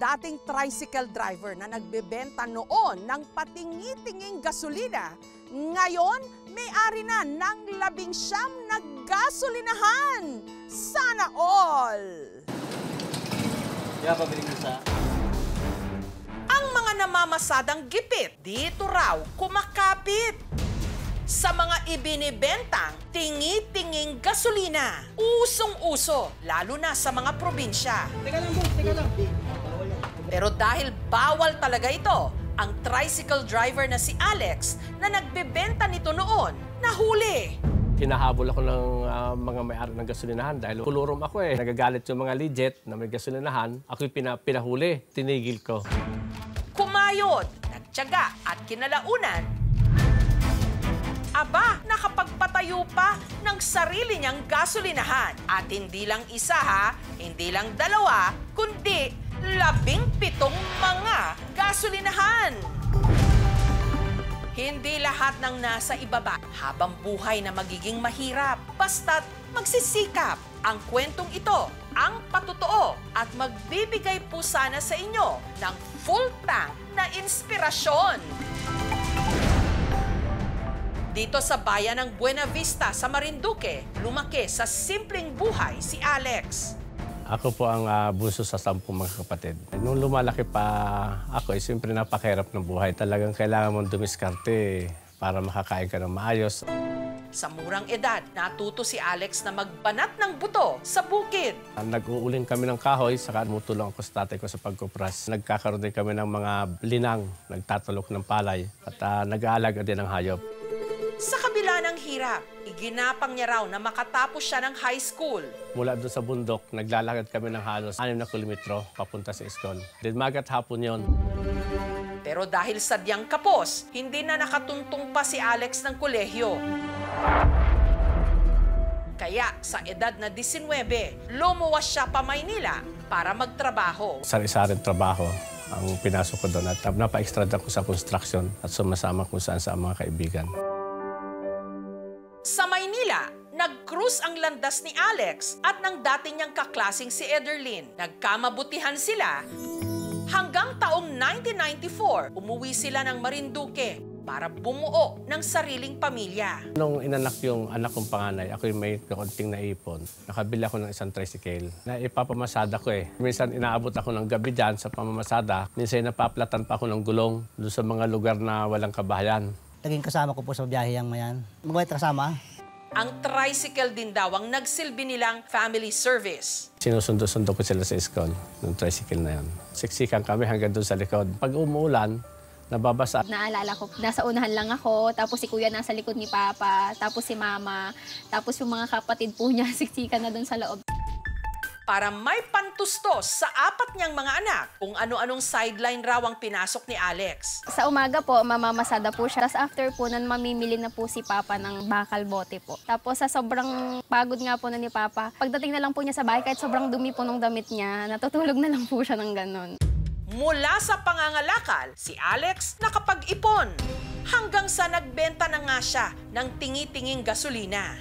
dating tricycle driver na nagbebenta noon ng patingi-tinging gasolina, ngayon may-ari na ng 19 na gasolinahan. Sana all! Kaya pabiling mo sa... Ang mga namamasadang gipit dito raw kumakapit sa mga ibinibentang tingi-tinging gasolina. Usong-uso, lalo na sa mga probinsya. Teka lang, boss. Teka lang. Pero dahil bawal talaga ito, ang tricycle driver na si Alex na nagbebenta nito noon, nahuli. Hinahabol ako ng mga may-ari ng gasolinahan dahil kulurom ako eh. Nagagalit yung mga legit na may gasolinahan. Ako'y pinahuli. Tinigil ko. Kumayod, nagtiyaga at kinalaunan, aba, nakapagpatayo pa ng sarili niyang gasolinahan. At hindi lang isa ha, hindi lang dalawa, kundi 17 mga gasolinahan. Hindi lahat ng nasa ibaba habang buhay na magiging mahirap. Basta't magsisikap. Ang kwentong ito, ang patotoo at magbibigay po sana sa inyo ng full tank na inspirasyon. Dito sa bayan ng Buena Vista sa Marinduque, lumaki sa simpleng buhay si Alex. Ako po ang bunso sa 10 mga kapatid. Nung lumalaki pa ako, siyempre napakahirap ng buhay. Talagang kailangan mong dumiskarte para makakain ka ng maayos. Sa murang edad, natuto si Alex na magbanat ng buto sa bukid. Nag-uuling kami ng kahoy, saka tumutulong ako sa tatay ko sa pagkupras. Nagkakaroon din kami ng mga linang, nagtatulok ng palay, at nag-aalaga din ng hayop. Sa kabila ng hirap, iginapang niya raw na makatapos siya ng high school. Mula doon sa bundok, naglalakad kami ng halos 6 na kilometro papunta sa school. Din magat hapon yon. Pero dahil sadyang kapos, hindi na nakatuntong pa si Alex ng kolehiyo. Kaya sa edad na 19, lumuwas siya pa Maynila para magtrabaho. Sari-saring trabaho ang pinasok ko doon at napa-extrada ko sa construction at sumasama kung saan sa mga kaibigan. Sa Maynila, nag-cruise ang landas ni Alex at ng dati niyang kaklasing si Ederlyn. Nagkamabutihan sila hanggang taong 1994, umuwi sila ng Marinduque para bumuo ng sariling pamilya. Nung inanak yung anak kong panganay, ako'y may kaunting naipon. Nakabili ako ng isang tricycle na ipapamasada ko eh. Minsan inaabot ako ng gabi dyan sa pamamasada. Minsan napaplatan pa ako ng gulong doon sa mga lugar na walang kabahayan. Naging kasama ko po sa biyahe yang mayan. Magwait kasama. Ang tricycle din daw ang nagsilbi nilang family service. Sinusundo-sundo ko sila sa school, ng tricycle na yan. Siksikan kami hanggang doon sa likod. Pag umuulan, nababasa. Naalala ko, nasa unahan lang ako, tapos si kuya nasa likod ni papa, tapos si mama, tapos yung mga kapatid po niya siksikan na doon sa loob. Para may pantustos sa 4 niyang mga anak kung ano-anong sideline raw ang pinasok ni Alex. Sa umaga po, mamamasada po siya. Tapos after po, nun mamimili na po si papa ng bakal bote po. Tapos sa sobrang pagod nga po na ni papa, pagdating na lang po niya sa bahay, kahit sobrang dumi po ng damit niya, natutulog na lang po siya ng ganon. Mula sa pangangalakal, si Alex nakapag-ipon hanggang sa nagbenta na nga siya ng tingi-tinging gasolina.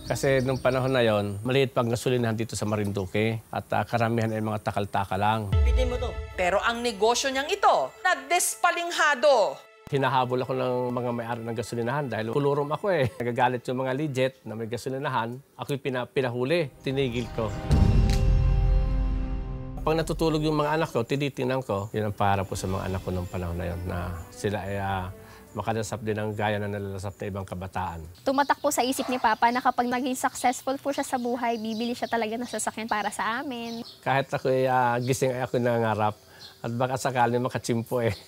Kasi nung panahon na yon, maliit pang gasolinahan dito sa Marinduque at karamihan ay mga takal-taka lang. Pitin mo to. Pero ang negosyo niyang ito, nadespalinghado. Hinahabol ako ng mga may-ari ng gasolinahan dahil kulurom ako eh. Nagagalit yung mga legit na may gasolinahan. Ako'y pinahuli. Tinigil ko. Pag natutulog yung mga anak ko, tinitingnan ko. Yun ang pangarap ko sa mga anak ko nung panahon na yon, na sila ay makalasap din ng gaya na nalalasap na ibang kabataan. Tumatak po sa isip ni papa na kapag naging successful po siya sa buhay, bibili siya talaga ng sasakyan para sa amin. Kahit ako gising ay ako nangarap at baka sakali makachimpo eh.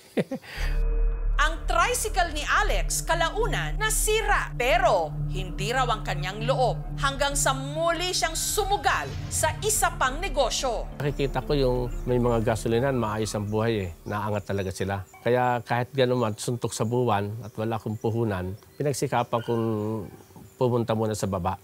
Ang tricycle ni Alex kalaunan nasira, pero hindi raw ang kanyang loob hanggang sa muli siyang sumugal sa isa pang negosyo. Nakikita ko yung may mga gasolinan, maayos ang buhay eh. Naangat talaga sila. Kaya kahit gano'n man, suntok sa buwan at wala akong puhunan, pinagsikapan kong pumunta muna sa baba.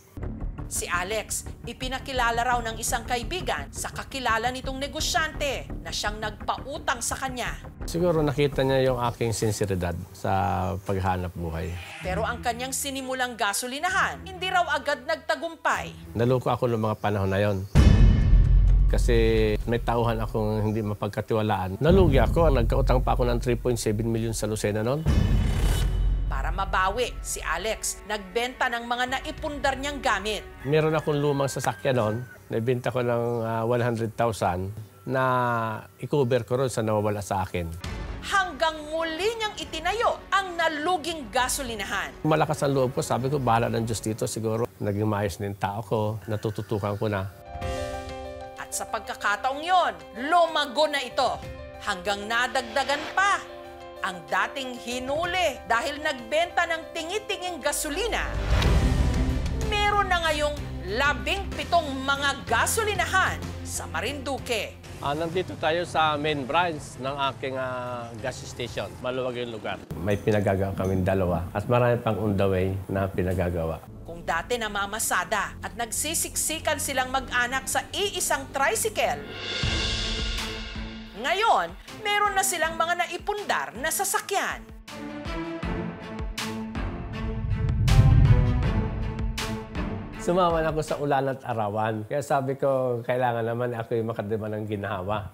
Si Alex, ipinakilala raw ng isang kaibigan sa kakilala nitong negosyante na siyang nagpautang sa kanya. Siguro nakita niya yung aking sinseridad sa paghanap buhay. Pero ang kanyang sinimulang gasolinahan, hindi raw agad nagtagumpay. Naloko ako ng mga panahon na yon. kasi may tauhan akong hindi mapagkatiwalaan. Nalugi ako, nagkautang pa ako ng 3.7 million sa Lucena noon. Para mabawi, si Alex nagbenta ng mga naipundar niyang gamit. Meron akong lumang sasakyan noon, naibenta ko ng 100,000 na i-cover ko ron sa nawawala sa akin. Hanggang muli niyang itinayo ang naluging gasolinahan. Malakas ang loob ko, sabi ko, bahala ng Diyos dito siguro. Naging maayos na yung tao ko, natututukan ko na. At sa pagkakataong yon, lumago na ito hanggang nadagdagan pa ang dating hinuli dahil nagbenta ng tingi-tinging gasolina. Meron na ngayong 17 mga gasolinahan sa Marinduque. Nandito tayo sa main branch ng aking gas station. Maluwag yung lugar. May pinagagawa kaming dalawa at marami pang on the way na pinagagawa. Kung dati namamasada at nagsisiksikan silang mag-anak sa iisang tricycle, ngayon, meron na silang mga naipundar na sasakyan. Sumama na ako sa ulan at arawan. Kaya sabi ko, kailangan naman ako yung makadima ng ginhawa.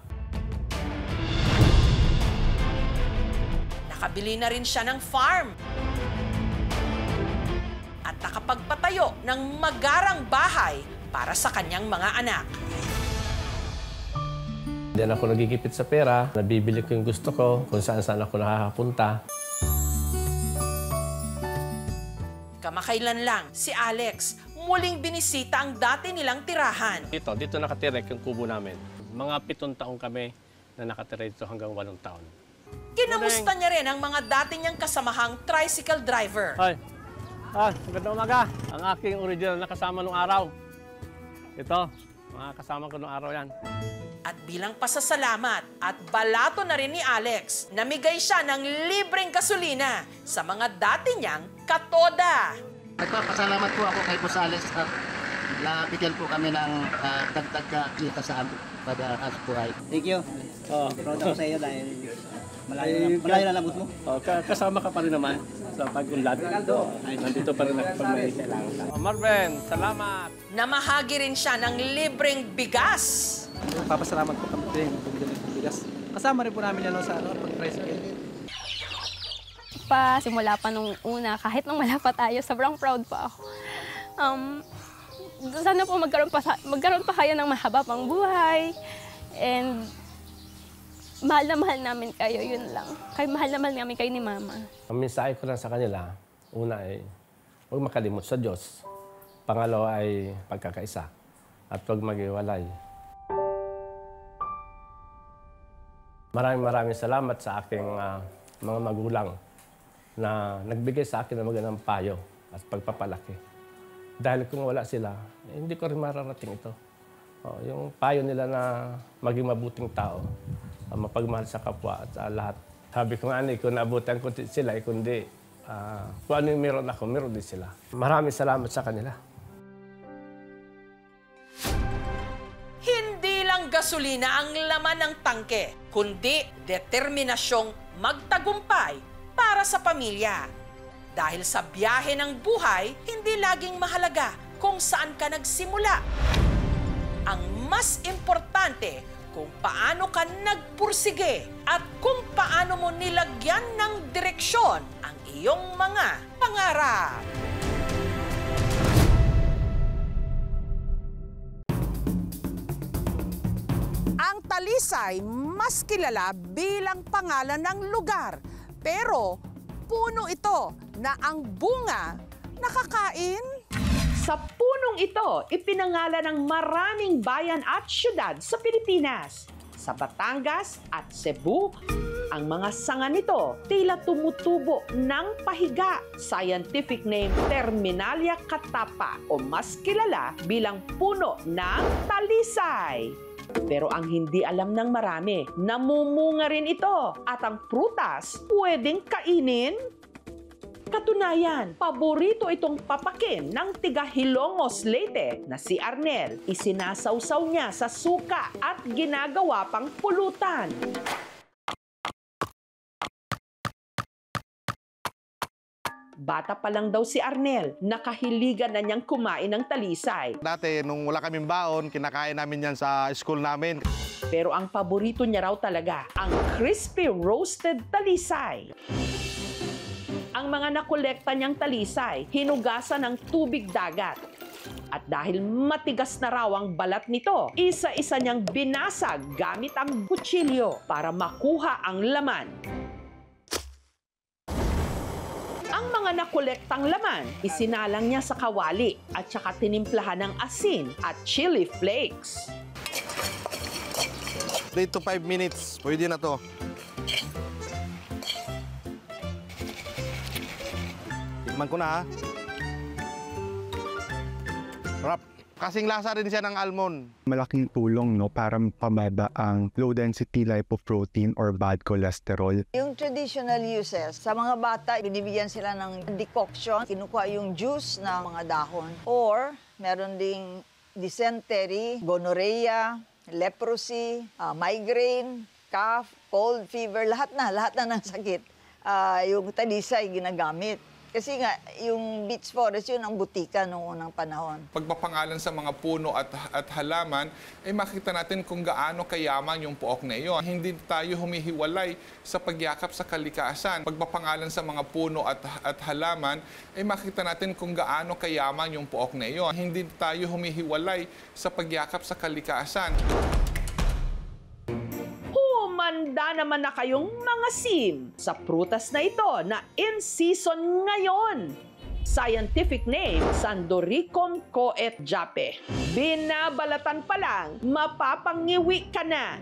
Nakabili na rin siya ng farm. At nakapagpatayo ng magarang bahay para sa kanyang mga anak. Diyan ako nagigipit sa pera, nabibili ko yung gusto ko, kung saan-saan ako nakakapunta. Kamakailan lang, si Alex muling binisita ang dati nilang tirahan. Dito nakatira yung kubo namin. Mga 7 taong kami na nakatira dito hanggang 8 taon. Kinamusta niya rin ang mga dati niyang kasamahang tricycle driver. Hoy! Magandang umaga. Ang aking original na kasama nung araw. Ito, mga kasama ko nung araw yan. At bilang pasasalamat at balato na rin ni Alex, namigay siya ng libreng gasolina sa mga dati niyang katoda. Nagpapasalamat po ako kay Boss Alex at nabigyan po kami ng dagdag kita sa buhay. Thank you. Proud ako sa iyo dahil malayo na labot mo. Kasama ka pa rin naman sa pag-unlad. Nandito pa rin pag may kailangan. Marvin, salamat! Namahagi rin siya ng libreng bigas. Papasalamat po kami din ng bigas. Kasama rin po namin yan sa pag-tricycle. Simula pa nung una, kahit nung wala pa tayo, sobrang proud pa ako. Sana po magkaroon pa kayo ng mahaba pang buhay. And mahal na mahal namin kayo, yun lang. Mahal na mahal namin kayo ni Mama. Ang mensahe ko lang sa kanila, una ay huwag makalimot sa Diyos. Pangalawa ay pagkakaisa at huwag maghiwalay. Maraming salamat sa aking mga magulang na nagbigay sa akin ng magandang payo at pagpapalaki. Dahil kung wala sila, hindi ko rin mararating ito. Yung payo nila na maging mabuting tao, mapagmahal sa kapwa at sa lahat. Sabi ko nga, kung naabutan ko sila, kundi kung ano yung meron ako, meron din sila. Maraming salamat sa kanila. Hindi lang gasolina ang laman ng tangke, kundi determinasyong magtagumpay para sa pamilya. Dahil sa biyahe ng buhay, hindi laging mahalaga kung saan ka nagsimula. Ang mas importante kung paano ka nagpursige at kung paano mo nilagyan ng direksyon ang iyong mga pangarap. Ang Talisay mas kilala bilang pangalan ng lugar. Pero puno ito na ang bunga nakakain. Sa punong ito, ipinangalan ng maraming bayan at syudad sa Pilipinas. Sa Batangas at Cebu, ang mga sanga nito tila tumutubo ng pahiga. Scientific name Terminalia catapa o mas kilala bilang puno ng talisay. Pero ang hindi alam ng marami, namumunga rin ito at ang prutas pwedeng kainin. Katunayan, paborito itong papakin ng tiga Hilongos, Leyte na si Arnel. Isinasawsaw niya sa suka at ginagawa pang pulutan. bata pa lang daw si Arnel, nakahiligan na niyang kumain ng talisay. Dati, nung wala kaming baon, kinakain namin yan sa school namin. Pero ang paborito niya raw talaga, ang crispy roasted talisay. Ang mga nakolekta niyang talisay, hinugasan ng tubig dagat. At dahil matigas na raw ang balat nito, isa-isa niyang binasag gamit ang kutsilyo para makuha ang laman. Ang mga nakolektang laman, isinalang niya sa kawali at saka tinimplahan ng asin at chili flakes. 3 to 5 minutes, pwede na to. Tikman ko na ha. Sarap. Kasing lasa rin siya ng almond. Malaking tulong para pababa ang low density lipoprotein or bad cholesterol. Yung traditional uses, sa mga bata, binibigyan sila ng decoction, kinukuha yung juice ng mga dahon. Or, meron ding dysentery, gonorrhea, leprosy, migraine, cough, cold, fever, lahat na ng sakit. Yung talisay ginagamit. Kasi nga, yung beech forest, yun ang butika noong unang panahon. Pagpapangalan sa mga puno at halaman, ay makita natin kung gaano kayaman yung pook na iyon. Hindi tayo humihiwalay sa pagyakap sa kalikasan. Pagpapangalan sa mga puno at halaman, ay makita natin kung gaano kayaman yung pook na iyon. Hindi tayo humihiwalay sa pagyakap sa kalikasan. Humanda naman na kayong mga sim sa prutas na ito na in season ngayon. Scientific name, Sandoricum coetjape. Binabalatan pa lang, mapapangiwi ka na.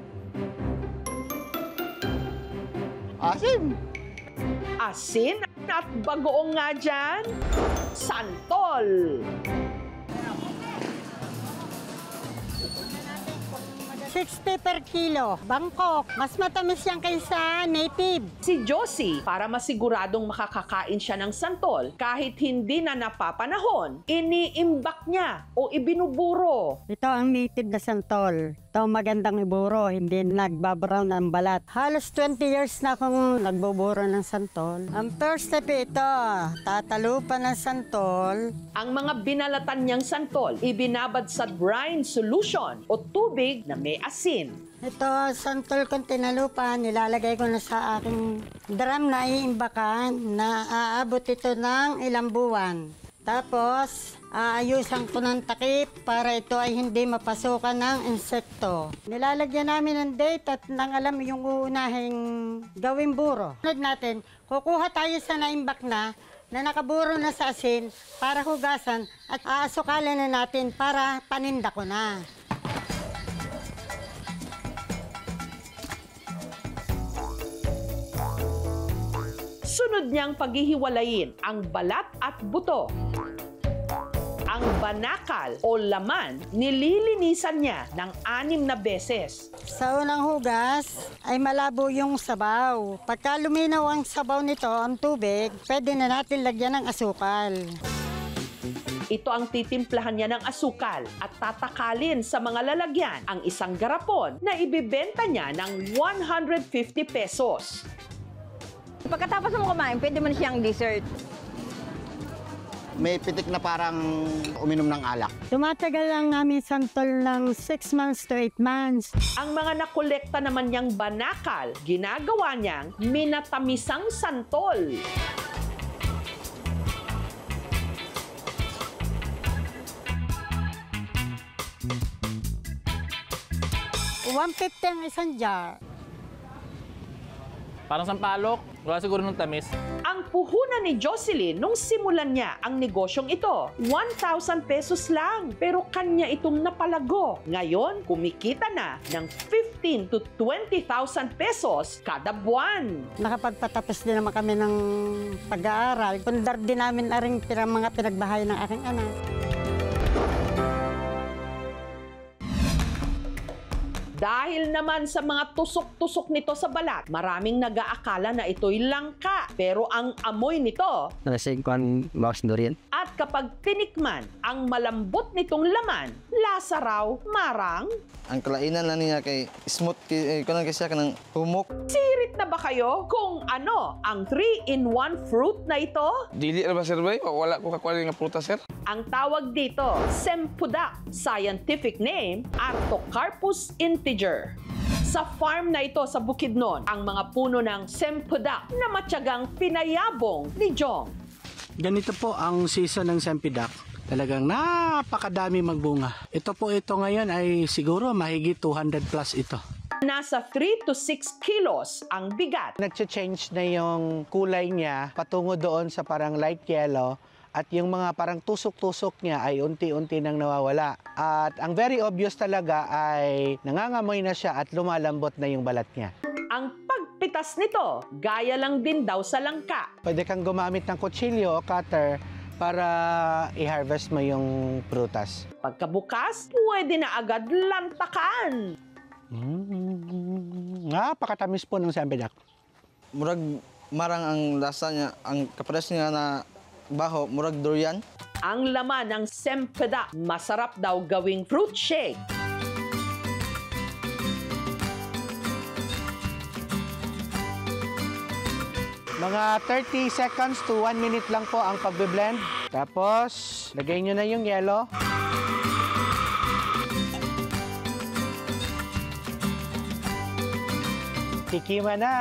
Asim! Asin at bagoong nga dyan, santol. 60 per kilo. Bangkok. Mas matamis yan kaysa native. Si Josie, para masiguradong makakakain siya ng santol, kahit hindi na napapanahon, iniimbak niya o ibinuburo. Ito ang native na santol. Ito magandang iburo, hindi nagbabrown ang balat. Halos 20 years na akong nagbuburo ng santol. Ang first step ito, tatalupan ng santol. Ang mga binalatan niyang santol, ibinabad sa brine solution o tubig na may asin. Ito, santol kong tinalupan, nilalagay ko na sa aking drum na iimbakan na aabot ito ng ilang buwan. Tapos, aayusan ko ng takip para ito ay hindi mapasukan ng insekto. Nilalagyan namin ng date at nang alam yung uunahing gawing buro. Sunod natin, kukuha tayo sa naimbak na nakaburo na sa asin para hugasan at aasukalin na natin para paninda ko na. Sunod niyang paghihiwalayin ang balat at buto. Ang banakal o laman, nililinisan niya ng 6 na beses. Sa unang hugas ay malabo yung sabaw. Pagka luminaw ang sabaw nito, ang tubig, pwede na natin lagyan ng asukal. Ito ang titimplahan niya ng asukal at tatakalin sa mga lalagyan ang isang garapon na ibibenta niya ng 150 pesos. Pagkatapos mo kumain, pwede mo na siyang dessert. May pitik na parang uminom ng alak. Tumatagal lang namin santol ng 6 months to 8 months. Ang mga nakolekta naman niyang banakal, ginagawa niyang minatamisang santol. $150 ang isang jar. Parang sampalok. Wala siguro ng tamis. Ang puhunan ni Jocelyn nung simulan niya ang negosyong ito, 1,000 pesos lang. Pero kanya itong napalago. Ngayon, kumikita na ng 15 to 20,000 pesos kada buwan. Nakapagpatapos din naman kami ng pag-aaral. Pundar din namin na rin mga pinagbahay ng aking anak. Dahil naman sa mga tusok-tusok nito sa balat, maraming nag-aakala na ito'y langka. Pero ang amoy nito, Nasingkuan mouse durian. at kapag tinikman ang malambot nitong laman, lasa raw marang. Ang kalainan lang niya kay smooth, kunan kasi siya kanang humok. Sirit na ba kayo kung ano ang 3-in-1 fruit na ito? Dili na ba sir bay? Wala ko kakuha nga prutas sir. Ang tawag dito, sempudak. Scientific name, Artocarpus integer. Sa farm na ito sa Bukidnon, ang mga puno ng sempudak na matyagang pinayabong ni Jong. Ganito po ang season ng sempidak. Talagang napakadami magbunga. Ito ngayon ay siguro mahigit 200 plus ito. Nasa 3 to 6 kilos ang bigat. Nag-change na yung kulay niya patungo doon sa parang light yellow at yung mga parang tusok-tusok niya ay unti-unti nang nawawala. At ang very obvious talaga ay nangangamoy na siya at lumalambot na yung balat niya. Ang pagpitas nito, gaya lang din daw sa langka. Pwede kang gumamit ng kutsilyo o cutter para i-harvest mo yung prutas. Pagkabukas, pwede na agad lantakan. Napakatamis po ng sempidak. Murag marang ang lasa niya, ang kapares niya na baho, murag durian. Ang laman ng sempedak, masarap daw gawing fruit shake. Mga 30 seconds to 1 minute lang po ang pagbe-blend. Tapos, lagay nyo na yung yelo. Tikiman na!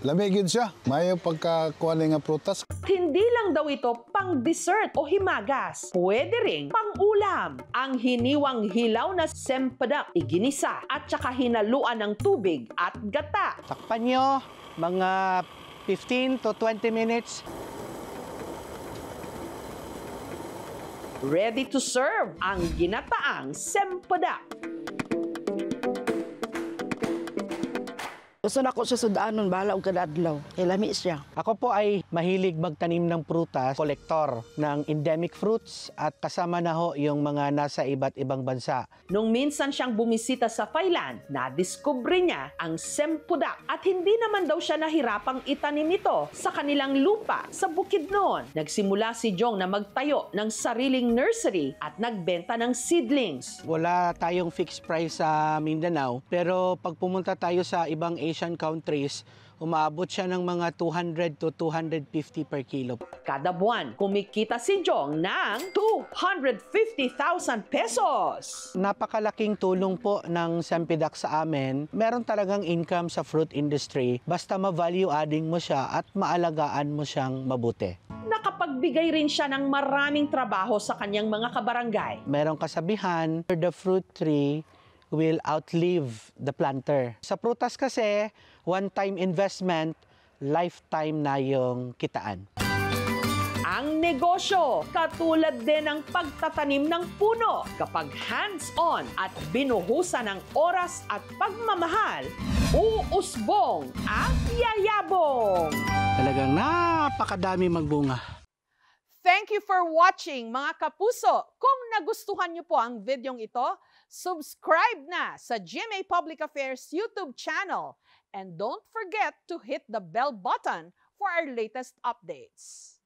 Lamigid siya. Mayo pagkakuha nga prutas. Hindi lang daw ito pang dessert o himagas. Pwede ring pang ulam. Ang hiniwang hilaw na sempedak, iginisa at saka hinaluan ng tubig at gata. Takpan nyo mga 15 to 20 minutes. Ready to serve ang ginataang sempedak. Gusto na ko sa sudanon, bahala og kadadlaw. Kay lami siya. Ako po ay mahilig magtanim ng prutas, kolektor ng endemic fruits at kasama na ho yung mga nasa iba't ibang bansa. Nung minsan siyang bumisita sa Thailand, nadiskubre niya ang sempudak at hindi naman daw siya nahirapang itanim ito sa kanilang lupa sa Bukidnon. Nagsimula si Jong na magtayo ng sariling nursery at nagbenta ng seedlings. Wala tayong fixed price sa Mindanao, pero pag pumunta tayo sa ibang Asian countries, umaabot siya ng mga 200 to 250 per kilo. Kada buwan, kumikita si Jong ng 250,000 pesos. Napakalaking tulong po ng sempidak sa amin. Meron talagang income sa fruit industry basta ma-value adding mo siya at maalagaan mo siyang mabuti. Nakapagbigay rin siya ng maraming trabaho sa kanyang mga kabarangay. Merong kasabihan, the fruit tree will outlive the planter. Sa prutas kasi, one-time investment, lifetime na yung kitaan. Ang negosyo, katulad din ng pagtatanim ng puno. Kapag hands-on at binuhusan ng oras at pagmamahal, uusbong at yayabong. Talagang napakadami magbunga. Thank you for watching, mga kapuso. Kung nagustuhan niyo po ang videong ito, subscribe na sa GMA Public Affairs YouTube channel. And don't forget to hit the bell button for our latest updates.